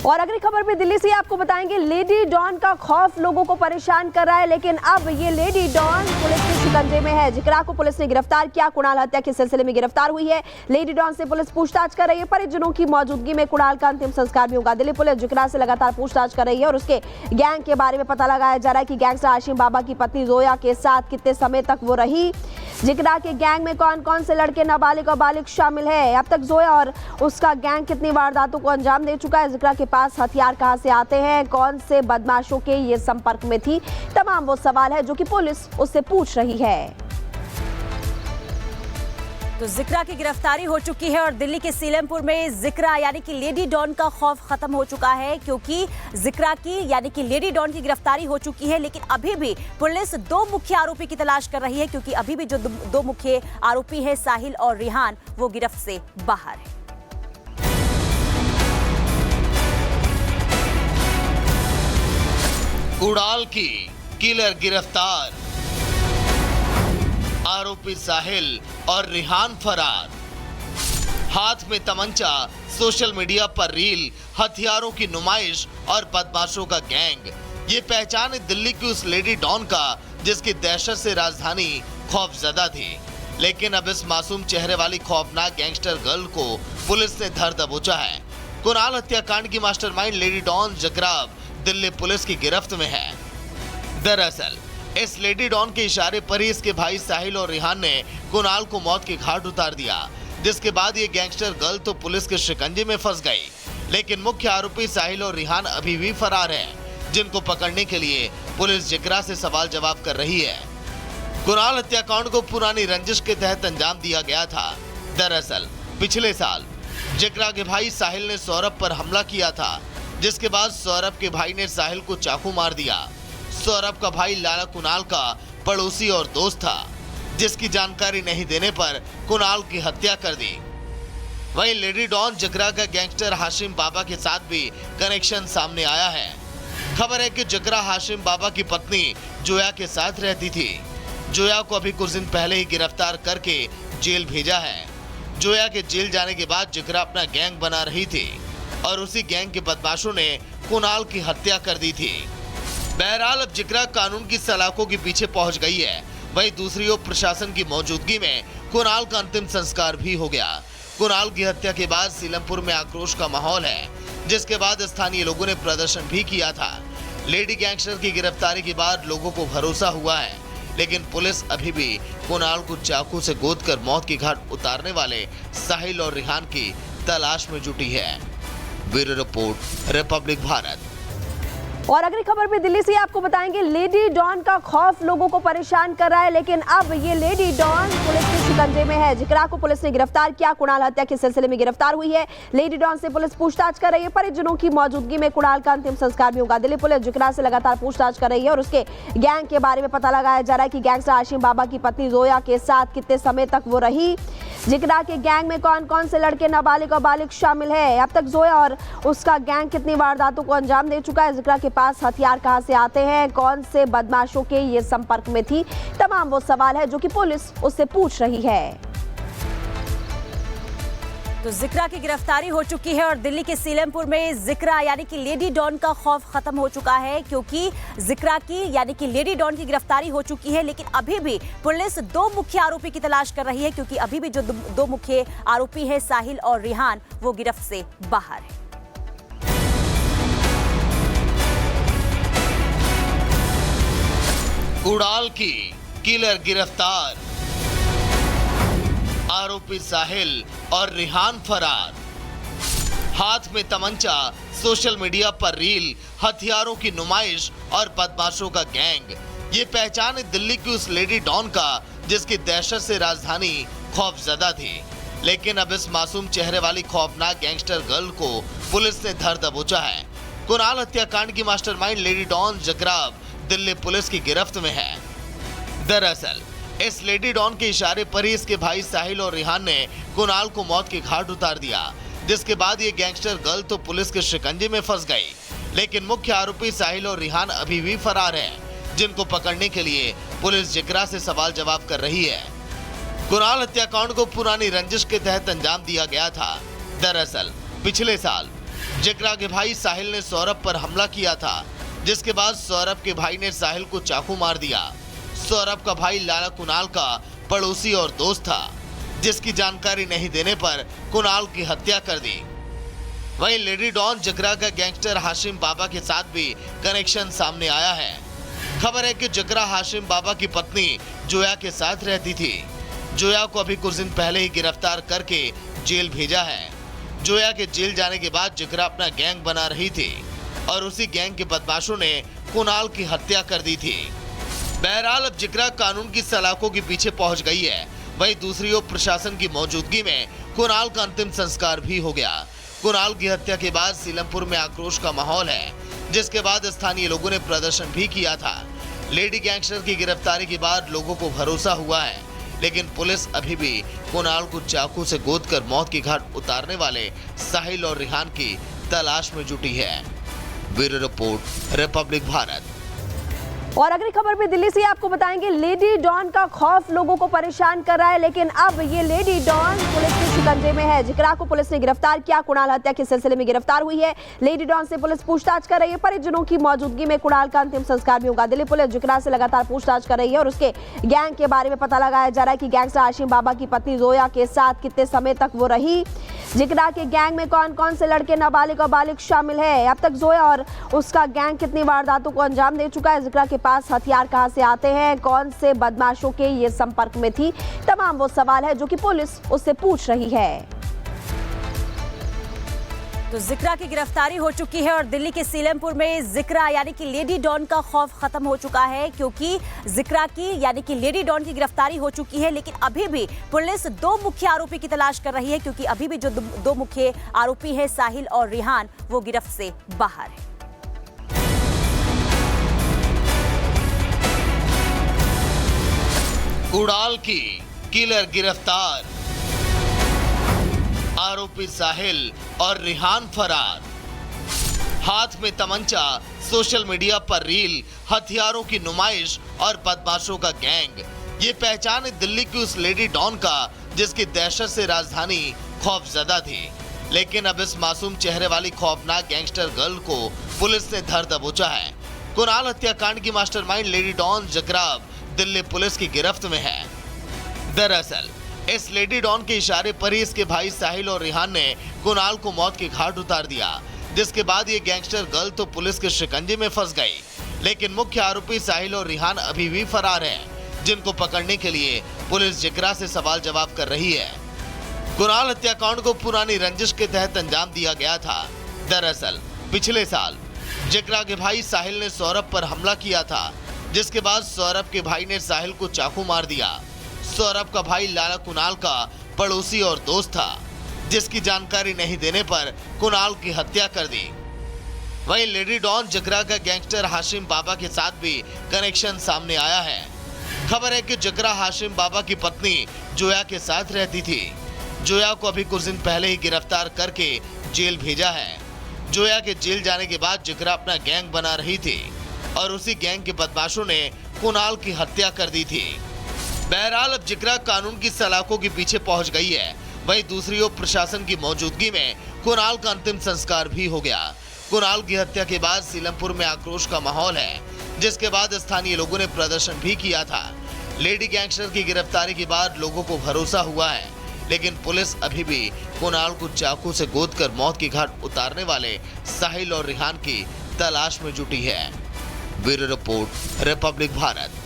और अगली खबर भी दिल्ली से आपको बताएंगे। लेडी डॉन का खौफ लोगों को परेशान कर रहा है, लेकिन अब ये लेडी डॉन पुलिस के शिकंजे में है। जिक्रा को पुलिस ने गिरफ्तार किया। कुणाल हत्या के सिलसिले में गिरफ्तार हुई है। लेडी डॉन से पुलिस पूछताछ कर रही है। परिजनों की मौजूदगी में कुणाल का अंतिम संस्कार भी होगा। दिल्ली पुलिस जिक्रा से लगातार पूछताछ कर रही है और उसके गैंग के बारे में पता लगाया जा रहा है कि गैंगस्टर हाशिम बाबा की पत्नी जोया के साथ कितने समय तक वो रही। जिक्रा के गैंग में कौन कौन से लड़के, नाबालिग और बालिग शामिल है। अब तक जोया और उसका गैंग कितनी वारदातों को अंजाम दे चुका है। जिक्रा के पास हथियार कहां से आते हैं, कौन से बदमाशों के ये संपर्क में थी, तमाम वो सवाल है जो कि पुलिस उससे पूछ रही है। तो जिक्रा की गिरफ्तारी हो चुकी है और दिल्ली के सीलमपुर में जिक्रा यानी कि लेडी डॉन का खौफ खत्म हो चुका है, क्योंकि जिक्रा की यानी कि लेडी डॉन की गिरफ्तारी हो चुकी है। लेकिन अभी भी पुलिस दो मुख्य आरोपी की तलाश कर रही है, क्योंकि अभी भी जो दो मुख्य आरोपी है साहिल और रिहान, वो गिरफ्त से बाहर है। कुणाल की किलर गिरफ्तार, आरोपी साहिल और रिहान फरार। हाथ में तमंचा, सोशल मीडिया पर रील, हथियारों की नुमाइश और बदमाशों का गैंग। ये पहचान है दिल्ली की उस लेडी डॉन का जिसकी दहशत से राजधानी खौफजदा थी। लेकिन अब इस मासूम चेहरे वाली खौफनाक गैंगस्टर गर्ल को पुलिस ने धर दबोचा है। कुणाल हत्याकांड की mastermind lady don Jagrao Delhi police की गिरफ्त में है। दरअसल इस लेडी डॉन के इशारे पर ही इसके भाई साहिल और रिहान ने कुणाल को मौत के घाट उतार दिया, जिसके बाद ये गैंगस्टर गर्ल तो पुलिस के शिकंजे में फंस गई। लेकिन मुख्य आरोपी साहिल और रिहान अभी भी फरार हैं, जिनको पकड़ने के लिए पुलिस जिक्रा से सवाल जवाब कर रही है। कुणाल हत्याकांड को पुरानी रंजिश के तहत अंजाम दिया गया था। दरअसल पिछले साल जिक्रा के भाई साहिल ने सौरभ पर हमला किया था, जिसके बाद सौरभ के भाई ने साहिल को चाकू मार दिया। सौरभ का भाई लाला कुणाल का पड़ोसी और दोस्त था, जिसकी जानकारी नहीं देने पर कुणाल की हत्या कर दी। वहीं लेडी डॉन जिक्रा का गैंगस्टर हाशिम बाबा के साथ भी कनेक्शन सामने आया है। खबर है कि जिक्रा हाशिम बाबा की पत्नी जोया के साथ रहती थी। जोया को अभी कुछ दिन पहले ही गिरफ्तार करके जेल भेजा है। जोया के जेल जाने के बाद जिक्रा अपना गैंग बना रही थी और उसी गैंग के बदमाशों ने कुणाल की हत्या कर दी थी। बहरहाल अब जिक्रा कानून की सलाखों के पीछे पहुंच गई है। वहीं दूसरी ओर प्रशासन की मौजूदगी में कुणाल का अंतिम संस्कार भी हो गया। कुणाल की हत्या के बाद सीलमपुर में आक्रोश का माहौल है, जिसके बाद स्थानीय लोगों ने प्रदर्शन भी किया था। लेडी गैंगस्टर की गिरफ्तारी के बाद लोगों को भरोसा हुआ है, लेकिन पुलिस अभी भी कुणाल को चाकू से गोदकर मौत की घाट उतारने वाले साहिल और रिहान की तलाश में जुटी है। Bureau report, Republic Bharat. और अगली खबर भी दिल्ली से आपको बताएंगे। लेडी डॉन का खौफ लोगों को परेशान कर रहा है, लेकिन अब ये लेडी डॉन पुलिस के शिकंजे में है। जिक्रा को पुलिस ने गिरफ्तार किया। कुणाल हत्या के सिलसिले में गिरफ्तार हुई है। लेडी डॉन से पुलिस पूछताछ कर रही है। परिजनों की मौजूदगी में कुणाल का अंतिम संस्कार भी होगा। दिल्ली पुलिस जिक्रा से लगातार पूछताछ कर रही है और उसके गैंग के बारे में पता लगाया जा रहा है कि गैंगस्टर हाशिम बाबा की पत्नी जोया के साथ कितने समय तक वो रही। जिक्रा के गैंग में कौन कौन से लड़के, नाबालिग और बालिग शामिल है। अब तक जोया और उसका गैंग कितनी वारदातों को अंजाम दे चुका है। जिक्रा के पास हथियार कहां से आते हैं, कौन से बदमाशों के ये संपर्क में थी, तमाम वो सवाल है जो कि पुलिस उससे पूछ रही है। तो जिक्रा की गिरफ्तारी हो चुकी है और दिल्ली के सीलमपुर में जिक्रा यानी कि लेडी डॉन का खौफ खत्म हो चुका है, क्योंकि जिक्रा की यानी कि लेडी डॉन की गिरफ्तारी हो चुकी है। लेकिन अभी भी पुलिस दो मुख्य आरोपी की तलाश कर रही है, क्योंकि अभी भी जो दो मुख्य आरोपी है साहिल और रिहान, वो गिरफ्त से बाहर है। कुणाल की किलर गिरफ्तार, आरोपी साहिल और रिहान फरार। हाथ में तमंचा, सोशल मीडिया पर रील, हथियारों की नुमाइश और बदमाशों का गैंग। ये पहचान है दिल्ली की उस लेडी डॉन का जिसकी दहशत से राजधानी खौफजदा थी। लेकिन अब इस मासूम चेहरे वाली खौफनाक गैंगस्टर गर्ल को पुलिस ने धर दबोचा है। कुणाल हत्याकांड की mastermind lady don Jagrao Delhi police की गिरफ्त में है। दरअसल इस लेडी डॉन के इशारे पर ही इसके भाई साहिल और रिहान ने कुणाल को मौत के घाट उतार दिया, जिसके बाद ये गैंगस्टर गर्ल तो पुलिस के शिकंजे में फंस गई। लेकिन मुख्य आरोपी साहिल और रिहान अभी भी फरार हैं, जिनको पकड़ने के लिए पुलिस जिक्रा से सवाल जवाब कर रही है। कुणाल हत्याकांड को पुरानी रंजिश के तहत अंजाम दिया गया था। दरअसल पिछले साल जिक्रा के भाई साहिल ने सौरभ पर हमला किया था, जिसके बाद सौरभ के भाई ने साहिल को चाकू मार दिया। सौरभ का भाई लाला कुणाल का पड़ोसी और दोस्त था, जिसकी जानकारी नहीं देने पर कुणाल की हत्या कर दी। वहीं लेडी डॉन जिक्रा का गैंगस्टर हाशिम बाबा के साथ भी कनेक्शन सामने आया है। खबर है कि जिक्रा हाशिम बाबा की पत्नी जोया के साथ रहती थी। जोया को अभी कुछ दिन पहले ही गिरफ्तार करके जेल भेजा है। जोया के जेल जाने के बाद जिक्रा अपना गैंग बना रही थी और उसी गैंग के बदमाशों ने कुणाल की हत्या कर दी थी। बहरहाल अब जिक्रा कानून की सलाखों के पीछे पहुंच गई है। वहीं दूसरी ओर प्रशासन की मौजूदगी में कुणाल का अंतिम संस्कार भी हो गया। कुणाल की हत्या के बाद सीलमपुर में आक्रोश का माहौल है, जिसके बाद स्थानीय लोगों ने प्रदर्शन भी किया था। लेडी गैंगस्टर की गिरफ्तारी के बाद लोगों को भरोसा हुआ है, लेकिन पुलिस अभी भी कुणाल को चाकू से गोदकर मौत की घाट उतारने वाले साहिल और रिहान की तलाश में जुटी है। Bureau report, Republic Bharat. और अगली खबर भी दिल्ली से आपको बताएंगे, लेडी डॉन का खौफ लोगों को परेशान कर रहा है, लेकिन अब ये लेडी डॉन पुलिस के शिकंजे में है। जिक्रा को पुलिस ने गिरफ्तार किया, कुणाल हत्या के सिलसिले में गिरफ्तार हुई है। लेडी डॉन से पुलिस पूछताछ कर रही है। परिजनों की मौजूदगी में कुणाल का अंतिम संस्कार भी होगा। दिल्ली पुलिस जिक्रा से लगातार पूछताछ कर रही है और उसके गैंग के बारे में पता लगाया जा रहा है कि गैंगस्टर हाशिम बाबा की पत्नी जोया के साथ कितने समय तक वो रही। जिक्रा के गैंग में कौन कौन से लड़के, नाबालिग और बालिग शामिल है। अब तक जोया और उसका गैंग कितनी वारदातों को अंजाम दे चुका है। जिक्रा के पास हथियार कहां से आते हैं, कौन से बदमाशों के ये संपर्क में थी, तमाम वो सवाल है जो कि पुलिस उससे पूछ रही है। तो जिक्रा की गिरफ्तारी हो चुकी है और दिल्ली के सीलमपुर में जिक्रा यानी कि लेडी डॉन का खौफ खत्म हो चुका है, क्योंकि जिक्रा की यानी कि लेडी डॉन की गिरफ्तारी हो चुकी है। लेकिन अभी भी पुलिस दो मुख्य आरोपी की तलाश कर रही है, क्योंकि अभी भी जो दो मुख्य आरोपी हैं साहिल और रिहान, वो गिरफ्त से बाहर है। कुणाल की किलर गिरफ्तार, आरोपी साहिल और रिहान फरार। हाथ में तमंचा, सोशल मीडिया पर रील, हथियारों की नुमाइश और बदमाशों का गैंग। ये पहचान है दिल्ली की उस लेडी डॉन का, जिसकी दहशत से राजधानी खौफजदा थी। लेकिन अब इस मासूम चेहरे वाली खौफनाक गैंगस्टर गर्ल को पुलिस ने धर दबोचा है। कुणाल हत्याकांड की मास्टरमाइंड लेडी डॉन जिक्रा दिल्ली पुलिस की गिरफ्त में है। दरअसल इस लेडी डॉन के इशारे पर ही इसके भाई साहिल और रिहान ने कुणाल को मौत के घाट उतार दिया, जिसके बाद ये गैंगस्टर गर्ल तो पुलिस के शिकंजे में फंस गई। लेकिन मुख्य आरोपी साहिल और रिहान अभी भी फरार हैं, जिनको पकड़ने के लिए पुलिस जिक्रा से सवाल जवाब कर रही है। कुणाल हत्याकांड को पुरानी रंजिश के तहत अंजाम दिया गया था। दरअसल पिछले साल जिक्रा के भाई साहिल ने सौरभ पर हमला किया था, जिसके बाद सौरभ के भाई ने साहिल को चाकू मार दिया। सौरभ का भाई लाला कुणाल का पड़ोसी और दोस्त था, जिसकी जानकारी नहीं देने पर कुणाल की हत्या कर दी। वहीं लेडी डॉन जिक्रा का गैंगस्टर हाशिम बाबा के साथ भी कनेक्शन सामने आया है। खबर है कि जिक्रा हाशिम बाबा की पत्नी जोया के साथ रहती थी। जोया को अभी कुछ दिन पहले ही गिरफ्तार करके जेल भेजा है। जोया के जेल जाने के बाद जिक्रा अपना गैंग बना रही थी और उसी गैंग के बदमाशों ने कुणाल की हत्या कर दी थी। बहरहाल अब जिक्रा कानून की सलाखों के पीछे पहुंच गई है। वहीं दूसरी ओर प्रशासन की मौजूदगी में कुणाल का अंतिम संस्कार भी हो गया। कुणाल की हत्या के बाद सीलमपुर में आक्रोश का माहौल है, जिसके बाद स्थानीय लोगों ने प्रदर्शन भी किया था। लेडी गैंगस्टर की गिरफ्तारी के बाद लोगों को भरोसा हुआ है, लेकिन पुलिस अभी भी कुणाल को चाकू से गोदकर मौत की घाट उतारने वाले साहिल और रिहान की तलाश में जुटी है। Bureau report, Republic Bharat.